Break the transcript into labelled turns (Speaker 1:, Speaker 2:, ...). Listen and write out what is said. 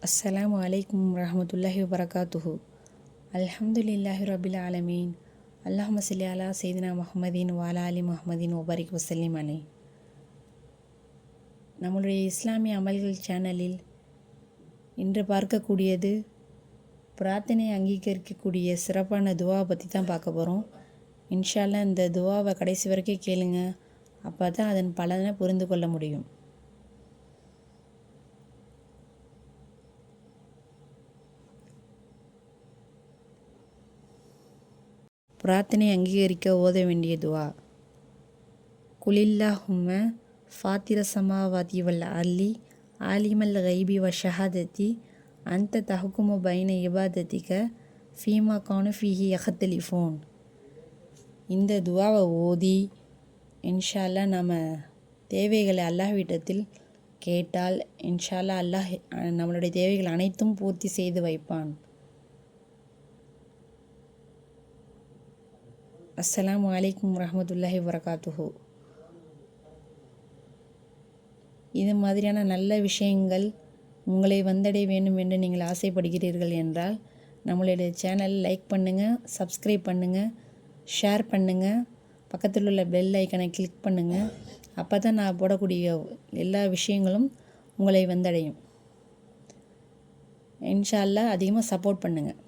Speaker 1: அஸ்ஸலாமு அலைக்கும் வரஹ்மத்துல்லாஹி வபரகாத்துஹு. அல்ஹம்துலில்லாஹி ரபில் ஆலமீன். அல்லாஹும்ம ஸல்லி அலா சையிதினா முஹம்மதின் வஅலா ஆலி முஹம்மதின் வபாரிக் வஸல்லிம் அலைஹி. நம்மளுடைய இஸ்லாமிய அமல்கள் சேனலில் இன்று பார்க்கக்கூடியது பிரார்த்தனை அங்கீகரிக்கக்கூடிய சிறப்பான துவாவை பற்றி தான் பார்க்க போகிறோம். இன்ஷா அல்லாஹ் இந்த துவாவை கடைசி வரைக்கும் கேளுங்க. அப்போ தான் அதன் பலனை புரிந்து கொள்ள முடியும். பிரார்த்தனை அங்கீகரிக்க ஓத வேண்டிய துவா. குலில்லாஹும்ம ஃபாத்திர சமாவாதி வல் அர்லி ஆலிமல் கைபி வ ஷஹாதத்தி அந்த தஹ்குமு பைன இபாதத்திக ஃபீமா கானு ஃபீஹி யஹ்தலிஃபூன். இந்த துவாவை ஓதி இன்ஷா அல்லாஹ் நம்ம தேவைகளை அல்லாஹ்விடத்தில் கேட்டால் இன்ஷா அல்லாஹ் அல்லாஹ் நம்மளுடைய தேவைகள் அனைத்தும் பூர்த்தி செய்து வைப்பான். அஸ்ஸலாமு அலைக்கும் வரஹ்மத்துல்லாஹி வபரகாத்துஹு. இது மாதிரியான நல்ல விஷயங்கள் உங்களை வந்தடைய வேண்டும் என்று நீங்கள் ஆசைப்படுகிறீர்கள் என்றால் நம்மளுடைய சேனல் லைக் பண்ணுங்கள், சப்ஸ்கிரைப் பண்ணுங்கள், ஷேர் பண்ணுங்கள், பக்கத்தில் உள்ள பெல் ஐக்கனை கிளிக் பண்ணுங்கள். அப்போ தான் நான் போடக்கூடிய எல்லா விஷயங்களும் உங்களை வந்தடையும். இன்ஷா அல்லாஹ் அதிகமாக சப்போர்ட் பண்ணுங்கள்.